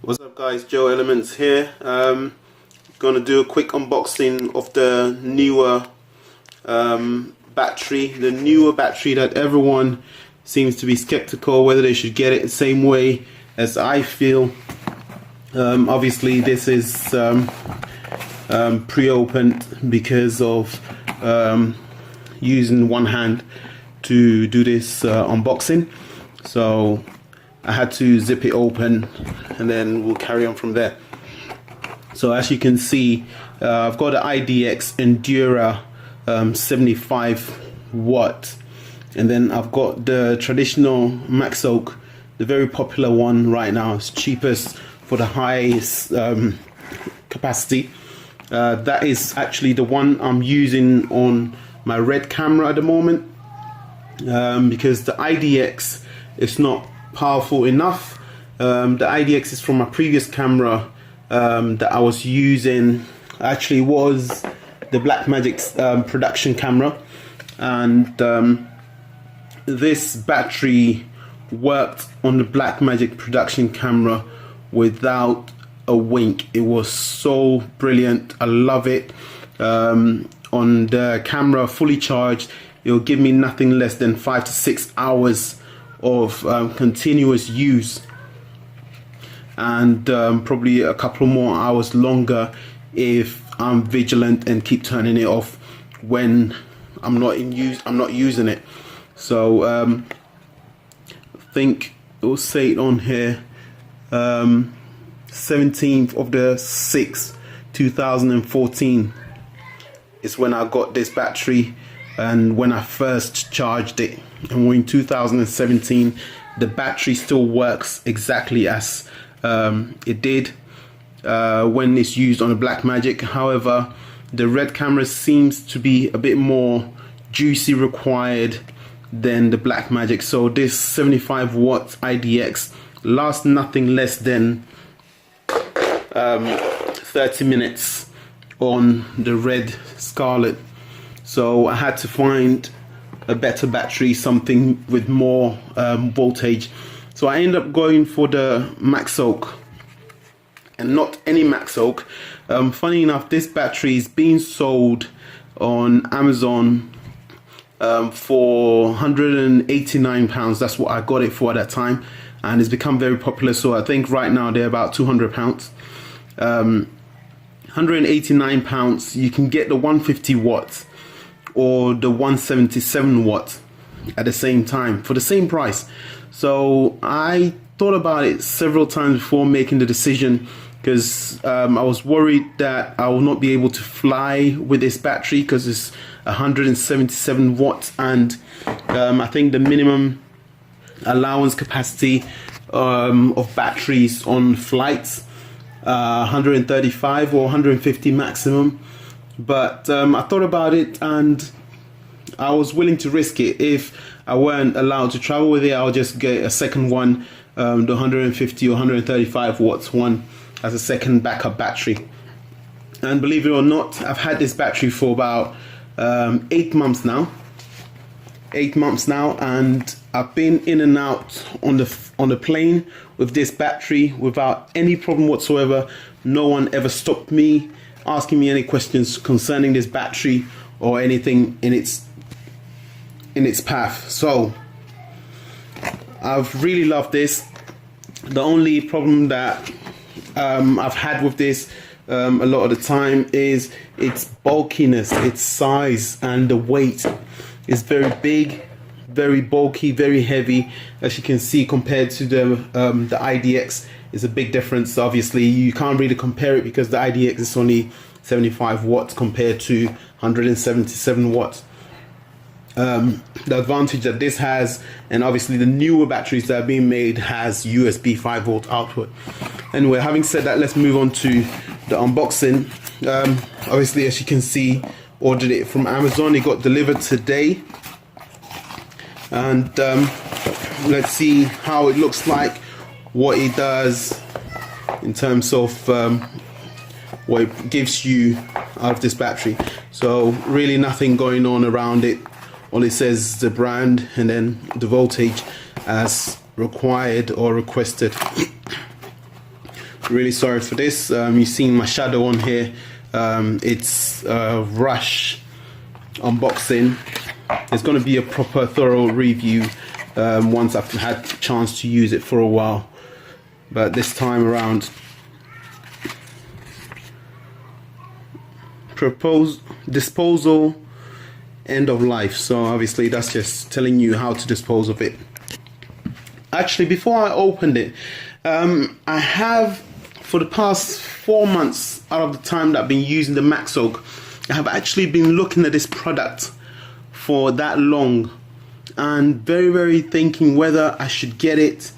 What's up guys, Joe Elements here. Gonna do a quick unboxing of the Neewer battery. The Neewer battery that everyone seems to be skeptical whether they should get it the same way as I feel. Obviously this is pre-opened because of using one hand to do this unboxing, so I had to zip it open and then we'll carry on from there. So as you can see, I've got an IDX Endura 75 watt, and then I've got the traditional Maxoak, the very popular one right now. It's cheapest for the highest capacity. That is actually the one I'm using on my red camera at the moment, because the IDX is not powerful enough. The IDX is from my previous camera that I was using. Actually was the Blackmagic's production camera, and this battery worked on the Blackmagic production camera without a wink. It was so brilliant. I love it. On the camera fully charged, it will give me nothing less than 5 to 6 hours of continuous use, and probably a couple more hours longer if I'm vigilant and keep turning it off when I'm not using it. So I think it will say it on here, 17th of the 6th 2014 is when I got this battery, and when I first charged it. And we're in 2017, the battery still works exactly as it did when it's used on a Blackmagic. However, the red camera seems to be a bit more juicy required than the Blackmagic. So this 75 watt IDX lasts nothing less than 30 minutes on the red Scarlet. So I had to find a better battery, something with more voltage. So I ended up going for the Maxoak, and not any Maxoak. Funny enough, this battery is being sold on Amazon for £189. That's what I got it for at that time, and it's become very popular. So I think right now they're about £200. £189. You can get the 150 watts or the 177 watt at the same time for the same price. So I thought about it several times before making the decision, because I was worried that I will not be able to fly with this battery because it's 177 watts, and I think the minimum allowance capacity of batteries on flights 135 or 150 maximum. But I thought about it and I was willing to risk it. If I weren't allowed to travel with it, I'll just get a second one, the 150 or 135 watts one as a second backup battery. And believe it or not, I've had this battery for about 8 months now. 8 months now, and I've been in and out on the plane with this battery without any problem whatsoever. No one ever stopped me asking me any questions concerning this battery or anything in its path. So I've really loved this. The only problem that I've had with this a lot of the time is its bulkiness, its size, and the weight is very big, very bulky, very heavy. As you can see, compared to the IDX, is a big difference. Obviously you can't really compare it because the IDX is only 75 watts compared to 177 watts. The advantage that this has, and obviously the newer batteries that are being made, has USB 5 volt output. Anyway, having said that, let's move on to the unboxing. Obviously, as you can see, ordered it from Amazon. It got delivered today, and let's see how it looks like, what it does in terms of what it gives you out of this battery. So really nothing going on around it. All it says is the brand and then the voltage as required or requested. Really sorry for this. You've seen my shadow on here. It's a rush unboxing. It's going to be a proper thorough review once I've had a chance to use it for a while, but this time around, disposal, end of life. So obviously that's just telling you how to dispose of it. Actually, before I opened it, I have, for the past 4 months out of the time that I've been using the Maxoak, I have actually been looking at this product for that long and very thinking whether I should get it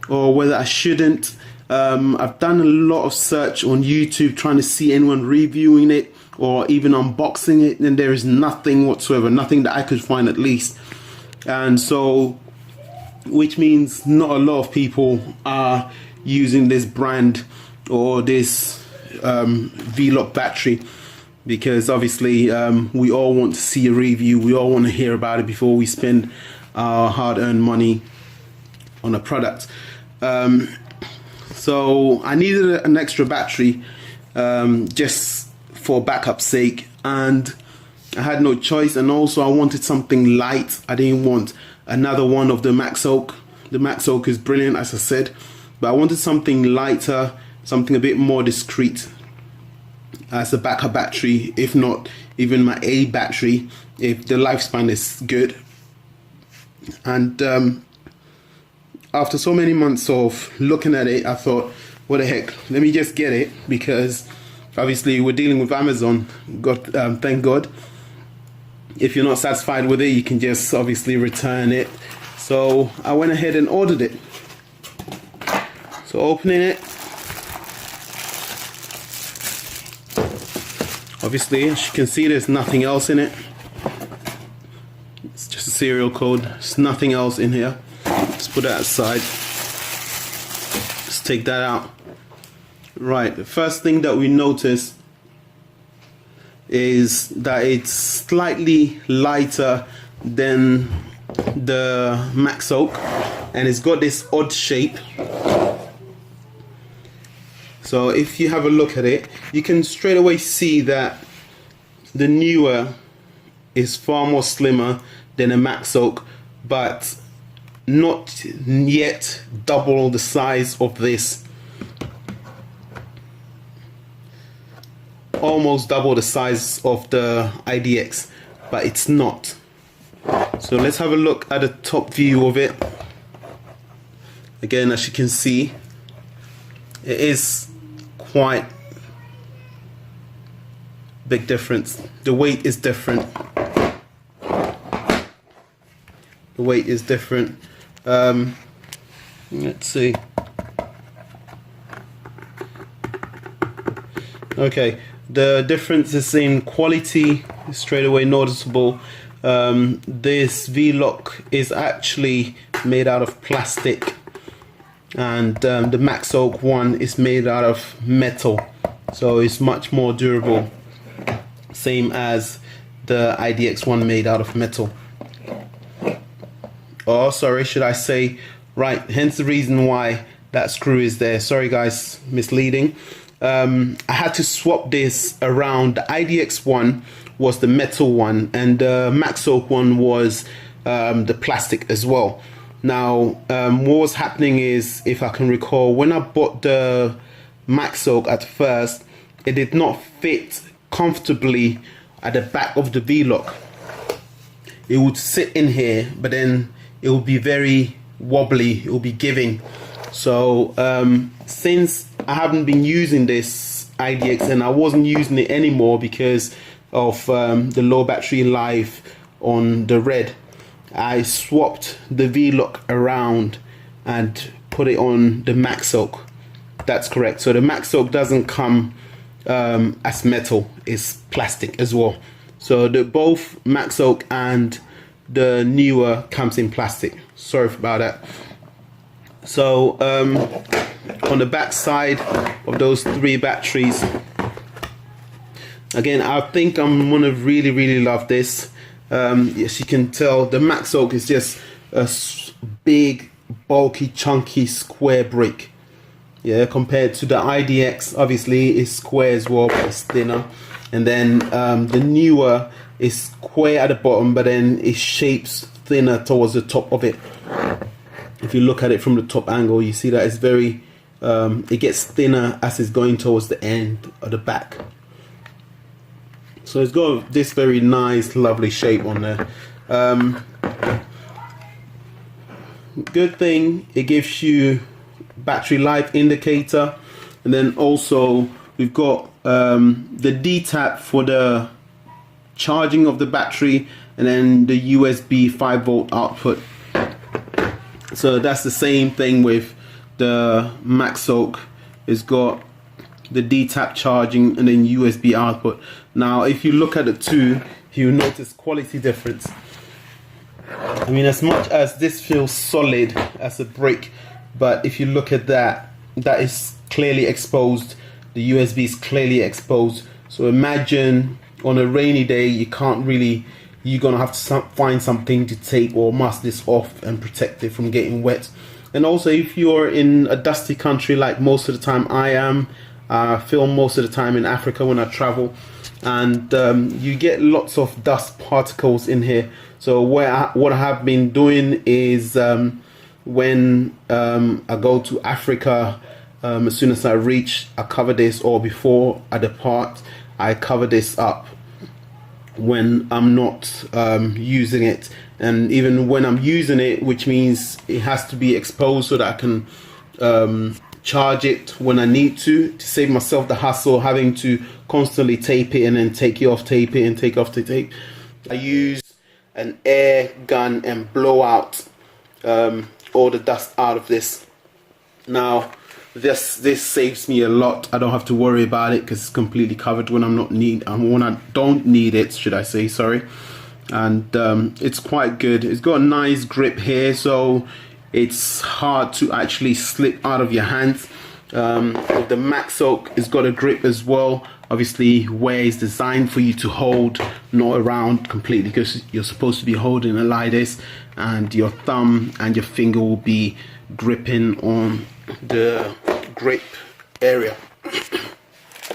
or whether I shouldn't. I've done a lot of search on YouTube trying to see anyone reviewing it or even unboxing it, and there is nothing whatsoever, nothing that I could find at least. And so, which means not a lot of people are using this brand or this V-Lock battery, because obviously we all want to see a review, we all want to hear about it before we spend our hard-earned money on a product. So I needed an extra battery just for backup sake, and I had no choice. And also I wanted something light. I didn't want another one of the Maxoak. The Maxoak is brilliant, as I said, but I wanted something lighter, something a bit more discreet as a backup battery, if not even my A battery, if the lifespan is good. And after so many months of looking at it, I thought, what the heck, let me just get it, because obviously we're dealing with Amazon. Thank God. If you're not satisfied with it, you can just obviously return it. So I went ahead and ordered it. So opening it, obviously, as you can see, there's nothing else in it. It's just a serial code. There's nothing else in here. Let's put that aside. Let's take that out. Right, the first thing that we notice is that it's slightly lighter than the Maxoak, and it's got this odd shape. So if you have a look at it, you can straight away see that the Neewer is far more slimmer than a Maxoak, but not yet double the size of this. Almost double the size of the IDX, but it's not. So let's have a look at the top view of it. Again, as you can see, it is quite big difference. The weight is different. The weight is different. Let's see. Okay, the difference is in quality, straight away noticeable. This V-Lock is actually made out of plastic, and the Maxoak one is made out of metal, so it's much more durable, same as the IDX one made out of metal. Oh, sorry, should I say, right, hence the reason why that screw is there. Sorry guys, misleading. I had to swap this around. The IDX one was the metal one, and the Maxoak one was the plastic as well. Now, what was happening is, if I can recall, when I bought the Maxoak at first, it did not fit comfortably at the back of the V-Lock. It would sit in here, but then it will be very wobbly, it will be giving. So since I haven't been using this IDX, and I wasn't using it anymore because of the low battery life on the red, I swapped the V-Lock around and put it on the Maxoak. That's correct. So the Maxoak doesn't come as metal, it's plastic as well. So the both Maxoak and the Neewer comes in plastic. Sorry about that. So on the back side of those three batteries, again, I think I'm gonna really love this. Yes, you can tell the Maxoak is just a big, bulky, chunky square brick, yeah, compared to the IDX. Obviously it's square as well, but it's thinner. And then the Neewer is square at the bottom, but then it shapes thinner towards the top of it. If you look at it from the top angle, you see that it's very it gets thinner as it's going towards the end of the back. So it's got this very nice, lovely shape on there. Good thing, it gives you battery life indicator, and then also we've got the D-tap for the charging of the battery, and then the USB 5-volt output. So that's the same thing with the Maxoak. It's got the D-tap charging and then USB output. Now if you look at the two, you notice quality difference. I mean, as much as this feels solid as a brick, but if you look at that, that is clearly exposed. The USB is clearly exposed. So imagine on a rainy day, you can't really, you're gonna have to find something to tape or mask this off and protect it from getting wet. And also, if you're in a dusty country like most of the time I am, I film most of the time in Africa when I travel, and you get lots of dust particles in here. So what I have been doing is when I go to Africa, as soon as I reach, I cover this, or before I depart, I cover this up when I'm not using it. And even when I'm using it, which means it has to be exposed so that I can charge it when I need to save myself the hassle having to constantly tape it and then take it off, tape it and take off the tape. I use an air gun and blow out all the dust out of this. Now this saves me a lot. I don't have to worry about it because it's completely covered when when I don't need it, should I say, sorry. And it's quite good. It's got a nice grip here, so it's hard to actually slip out of your hands. With the Maxoak, it's got a grip as well, obviously where it's designed for you to hold, not around completely, because you're supposed to be holding it like this, and your thumb and your finger will be gripping on the grip area.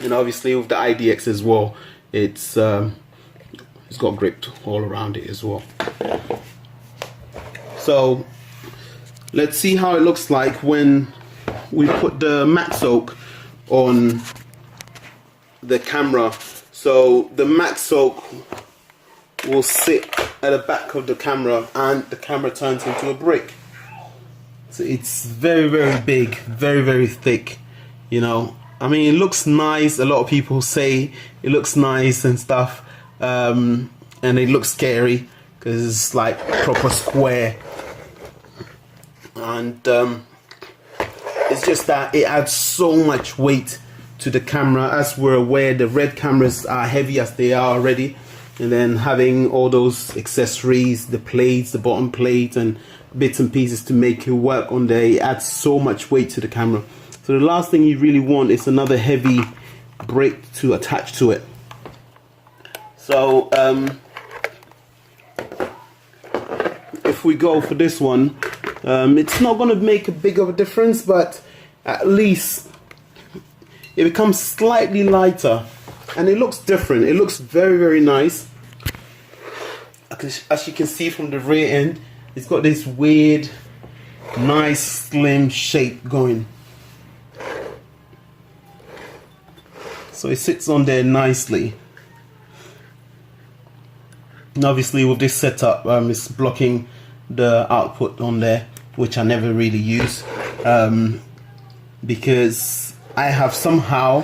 And obviously with the IDX as well, it's got grip all around it as well. So let's see how it looks like when we put the Maxoak on the camera. So the Maxoak will sit at the back of the camera and the camera turns into a brick. So it's very, very big, very, very thick, you know. I mean, it looks nice. A lot of people say it looks nice and stuff, and it looks scary because it's like proper square. And it's just that it adds so much weight to the camera. As we're aware, the Red cameras are heavy as they are already, and then having all those accessories, the plates, the bottom plate and bits and pieces to make it work on there, it adds so much weight to the camera. So the last thing you really want is another heavy brick to attach to it. So if we go for this one, it's not going to make a big of a difference, but at least it becomes slightly lighter and it looks different. It looks very, very nice. As you can see from the rear end, it's got this weird, nice, slim shape going. So it sits on there nicely. And obviously with this setup, it's blocking the output on there, which I never really use, because I have somehow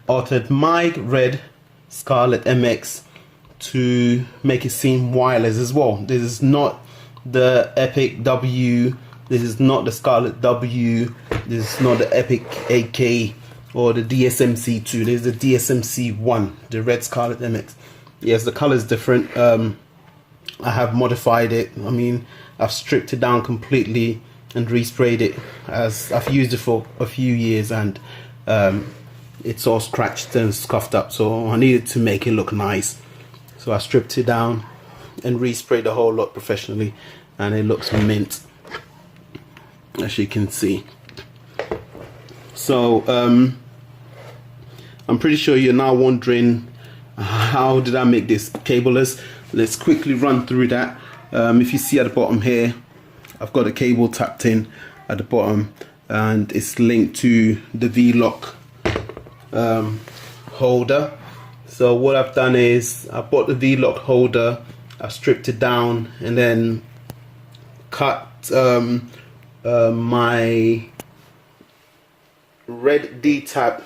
altered my Red Scarlett MX to make it seem wireless as well. This is not the Epic W, this is not the Scarlett W, this is not the Epic AK or the DSMC2. There's the DSMC1, the Red Scarlett MX. Yes, the color is different. I have modified it. I mean, I've stripped it down completely and resprayed it, as I've used it for a few years, and it's all scratched and scuffed up, so I needed to make it look nice. So I stripped it down and resprayed the whole lot professionally, and it looks mint, as you can see. So I'm pretty sure you're now wondering, how did I make this cableless? Let's quickly run through that. If you see at the bottom here, I've got a cable tapped in at the bottom, and it's linked to the V-lock holder. So what I've done is I bought the V-lock holder, I've stripped it down, and then cut my red D-tap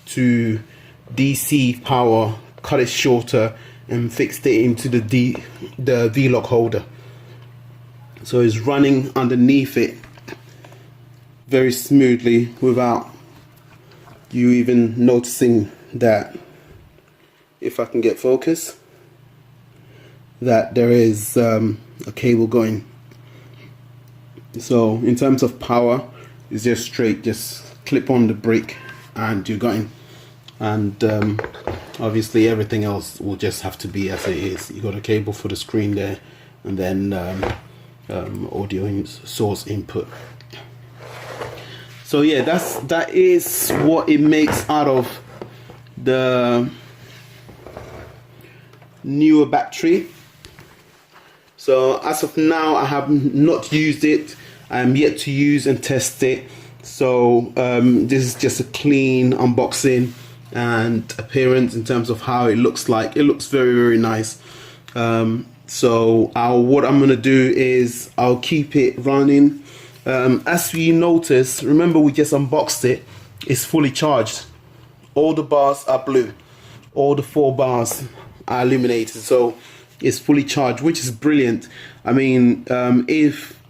to DC power, cut it shorter, and fixed it into the V-lock holder. So it's running underneath it very smoothly without you even noticing that, if I can get focus, that there is a cable going. So in terms of power, it's just straight, just clip on the brake and you're going. And obviously everything else will just have to be as it is. You got a cable for the screen there, and then audio source input. So yeah, that is what it makes out of the Neewer battery. So as of now, I have not used it. I am yet to use and test it. So this is just a clean unboxing and appearance in terms of how it looks like. It looks very, very nice. So what I'm gonna do is I'll keep it running. As you notice, remember we just unboxed it, it's fully charged. All the bars are blue, all the 4 bars are illuminated, so it's fully charged, which is brilliant. I mean, if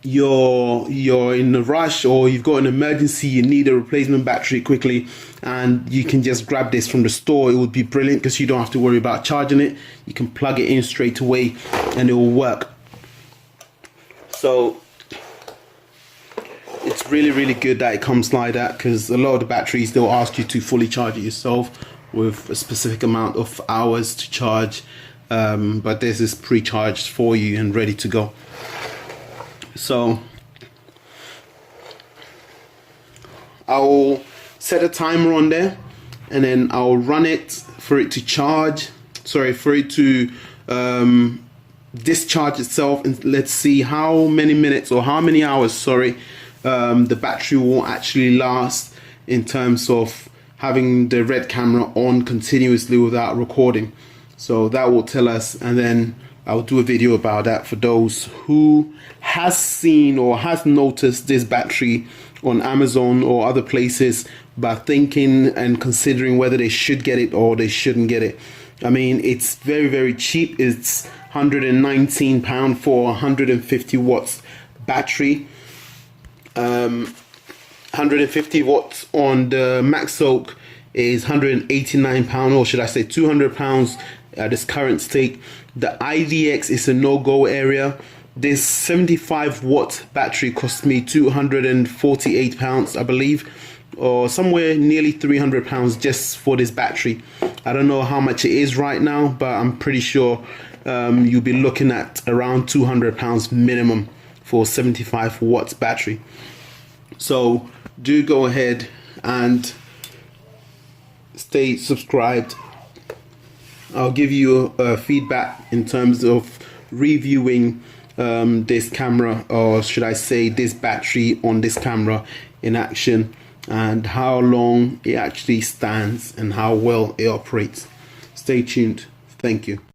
you're in a rush or you've got an emergency, you need a replacement battery quickly, and you can just grab this from the store, it would be brilliant because you don't have to worry about charging it. You can plug it in straight away and it will work. So it's really, really good that it comes like that, because a lot of the batteries, they'll ask you to fully charge it yourself with a specific amount of hours to charge, but this is pre-charged for you and ready to go. So I'll set a timer on there, and then I'll run it for it to charge, sorry, for it to discharge itself, and let's see how many minutes or how many hours, sorry, the battery will actually last in terms of having the red camera on continuously without recording. So that will tell us, and then I'll do a video about that for those who has seen or has noticed this battery on Amazon or other places, but thinking and considering whether they should get it or they shouldn't get it. I mean, it's very, very cheap. It's £119 for 150 watts battery. 150 watts on the Maxoak is £189, or should I say £200 at this current state. The IDX is a no-go area. This 75 watt battery cost me £248, I believe, or somewhere nearly £300 just for this battery. I don't know how much it is right now, but I'm pretty sure you'll be looking at around £200 minimum for 75 watts battery. So do go ahead and stay subscribed. I'll give you feedback in terms of reviewing this camera, or should I say this battery on this camera in action, and how long it actually stands and how well it operates. Stay tuned. Thank you.